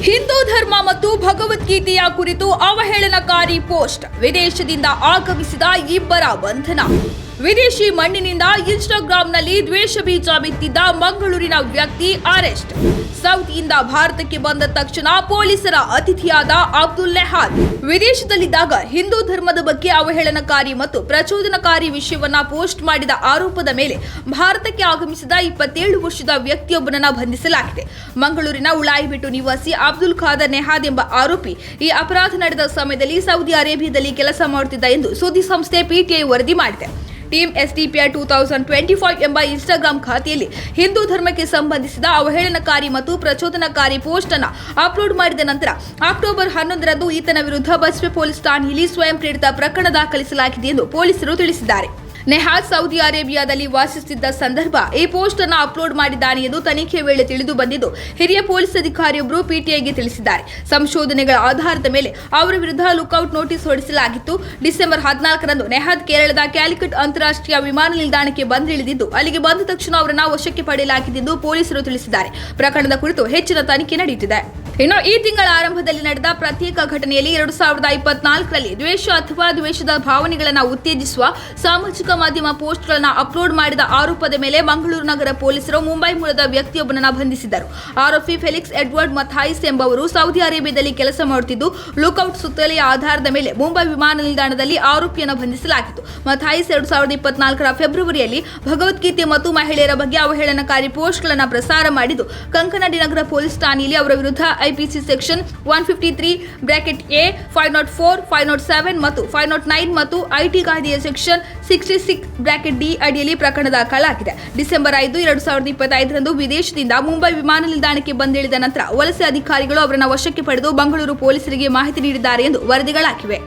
ಹಿಂದೂ ಧರ್ಮ ಮತ್ತು ಭಗವದ್ಗೀತೆಯ ಕುರಿತು ಅವಹೇಳನಕಾರಿ ಪೋಸ್ಟ್. ವಿದೇಶದಿಂದ ಆಗಮಿಸಿದ ಇಬ್ಬರ ಬಂಧನ. ವಿದೇಶಿ ಮಣ್ಣಿನಿಂದ ಇನ್ಸ್ಟಾಗ್ರಾಂನಲ್ಲಿ ದ್ವೇಷ ಬೀಜ ಬಿತ್ತಿದ್ದ ಮಂಗಳೂರಿನ ವ್ಯಕ್ತಿ ಅರೆಸ್ಟ್. ಸೌದಿಯಿಂದ ಭಾರತಕ್ಕೆ ಬಂದ ತಕ್ಷಣ ಪೊಲೀಸರ ಅತಿಥಿಯಾದ ಅಬ್ದುಲ್ ನೆಹಾದ್. ವಿದೇಶದಲ್ಲಿದ್ದಾಗ ಹಿಂದೂ ಧರ್ಮದ ಬಗ್ಗೆ ಅವಹೇಳನಕಾರಿ ಮತ್ತು ಪ್ರಚೋದನಕಾರಿ ವಿಷಯವನ್ನ ಪೋಸ್ಟ್ ಮಾಡಿದ ಆರೋಪದ ಮೇಲೆ ಭಾರತಕ್ಕೆ ಆಗಮಿಸಿದ 27 ವರ್ಷದ ವ್ಯಕ್ತಿಯೊಬ್ಬನನ್ನ ಬಂಧಿಸಲಾಗಿದೆ. ಮಂಗಳೂರಿನ ಉಳಾಯಿಬೆಟ್ಟು ನಿವಾಸಿ ಅಬ್ದುಲ್ ಖಾದರ್ ನೆಹಾದ್ ಎಂಬ ಆರೋಪಿ ಈ ಅಪರಾಧ ನಡೆದ ಸಮಯದಲ್ಲಿ ಸೌದಿ ಅರೇಬಿಯಾದಲ್ಲಿ ಕೆಲಸ ಮಾಡುತ್ತಿದ್ದ ಎಂದು ಸುದ್ದಿ ಸಂಸ್ಥೆ ಪಿಟಿಐ ವರದಿ ಮಾಡಿದೆ. ಟೀಮ್ STPI 2025 ಎಂಬ ಇನ್ಸ್ಟಾಗ್ರಾಂ ಖಾತೆಯಲ್ಲಿ ಹಿಂದೂ ಧರ್ಮಕ್ಕೆ ಸಂಬಂಧಿಸಿದ ಅವಹೇಳನಕಾರಿ ಮತ್ತು ಪ್ರಚೋದನಕಾರಿ ಪೋಸ್ಟ್ ಅನ್ನು ಅಪ್ಲೋಡ್ ಮಾಡಿದ ನಂತರ ಅಕ್ಟೋಬರ್ 11ರಂದು ಈತನ ವಿರುದ್ಧ ಬಸ್ವೆ ಪೊಲೀಸ್ ಠಾಣೆಯಲ್ಲಿ ಸ್ವಯಂ ಪ್ರೇರಿತ ಪ್ರಕರಣ ದಾಖಲಿಸಲಾಗಿದೆ ಎಂದು ಪೊಲೀಸರು ತಿಳಿಸಿದ್ದಾರೆ. ನೆಹಾದ್ ಸೌದಿ ಅರೇಬಿಯಾದಲ್ಲಿ ವಾಸಿಸುತ್ತಿದ್ದ ಸಂದರ್ಭ ಈ ಪೋಸ್ಟ್ ಅನ್ನು ಅಪ್ಲೋಡ್ ಮಾಡಿದ್ದಾನೆ ಎಂದು ತನಿಖೆ ವೇಳೆ ತಿಳಿದು ಬಂದಿದ್ದು ಹಿರಿಯ ಪೊಲೀಸ್ ಅಧಿಕಾರಿಯೊಬ್ಬರು ಪಿಟಿಐಗೆ ತಿಳಿಸಿದ್ದಾರೆ. ಸಂಶೋಧನೆಗಳ ಆಧಾರದ ಮೇಲೆ ಅವರ ವಿರುದ್ಧ ಲುಕ್ಔಟ್ ನೋಟಿಸ್ ಹೊರಡಿಸಲಾಗಿತ್ತು. ಡಿಸೆಂಬರ್ 14ರಂದು ನೆಹಾದ್ ಕೇರಳದ ಕ್ಯಾಲಿಕಟ್ ಅಂತಾರಾಷ್ಟ್ರೀಯ ವಿಮಾನ ನಿಲ್ದಾಣಕ್ಕೆ ಬಂದಿಳಿದಿದ್ದು ಅಲ್ಲಿಗೆ ಬಂದ ತಕ್ಷಣ ಅವರನ್ನು ವಶಕ್ಕೆ ಪಡೆಯಲಾಗಿದೆ ಎಂದು ಪೊಲೀಸರು ತಿಳಿಸಿದ್ದಾರೆ. ಪ್ರಕರಣದ ಕುರಿತು ಹೆಚ್ಚಿನ ತನಿಖೆ ನಡೆಯುತ್ತಿದೆ. ಇನ್ನು ಈ ತಿಂಗಳ ಆರಂಭದಲ್ಲಿ ನಡೆದ ಪ್ರತ್ಯೇಕ ಘಟನೆಯಲ್ಲಿ 2024ರಲ್ಲಿ ದ್ವೇಷ ಅಥವಾ ದ್ವೇಷದ ಭಾವನೆಗಳನ್ನು ಉತ್ತೇಜಿಸುವ ಸಾಮಾಜಿಕ ಮಾಧ್ಯಮ ಪೋಸ್ಟ್ಗಳನ್ನು ಅಪ್ಲೋಡ್ ಮಾಡಿದ ಆರೋಪದ ಮೇಲೆ ಮಂಗಳೂರು ನಗರ ಪೊಲೀಸರು ಮುಂಬೈ ಮೂಲದ ವ್ಯಕ್ತಿಯೊಬ್ಬನನ್ನು ಬಂಧಿಸಿದ್ದರು. ಆರೋಪಿ ಫೆಲಿಕ್ಸ್ ಎಡ್ವರ್ಡ್ ಮಥಾಯಿಸ್ ಎಂಬವರು ಸೌದಿ ಅರೇಬಿಯಾದಲ್ಲಿ ಕೆಲಸ ಮಾಡುತ್ತಿದ್ದು ಲುಕ್ಔಟ್ ಸುತ್ತೋಲೆಯ ಆಧಾರದ ಮೇಲೆ ಮುಂಬೈ ವಿಮಾನ ನಿಲ್ದಾಣದಲ್ಲಿ ಆರೋಪಿಯನ್ನು ಬಂಧಿಸಲಾಗಿತ್ತು. ಮಥಾಯಿಸ್ 2024ರ ಫೆಬ್ರವರಿಯಲ್ಲಿ ಭಗವದ್ಗೀತೆ ಮತ್ತು ಮಹಿಳೆಯರ ಬಗ್ಗೆ ಅವಹೇಳನಕಾರಿ ಪೋಸ್ಟ್ಗಳನ್ನು ಪ್ರಸಾರ ಮಾಡಿದ್ದು ಕಂಕನಾಡಿ ನಗರ ಪೊಲೀಸ್ ಠಾಣೆಯಲ್ಲಿ ಅವರ ವಿರುದ್ಧ IPC ಸೆಕ್ಷನ್ 153(a) 504, 507 ಮತ್ತು 509 ಮತ್ತು IT ಕಾಯ್ದೆಯ ಸೆಕ್ಷನ್ 66(d) ಅಡಿಯಲ್ಲಿ ಪ್ರಕರಣ ದಾಖಲಾಗಿದೆ. ಡಿಸೆಂಬರ್ 5, 2025ರಂದು ವಿದೇಶದಿಂದ ಮುಂಬೈ ವಿಮಾನ ನಿಲ್ದಾಣಕ್ಕೆ ಬಂದಿಳಿದ ನಂತರ ವಲಸೆ ಅಧಿಕಾರಿಗಳು ಅವರನ್ನು ವಶಕ್ಕೆ ಪಡೆದು ಮಂಗಳೂರು ಪೊಲೀಸರಿಗೆ ಮಾಹಿತಿ ನೀಡಿದ್ದಾರೆ ಎಂದು ವರದಿಗಳಾಗಿವೆ.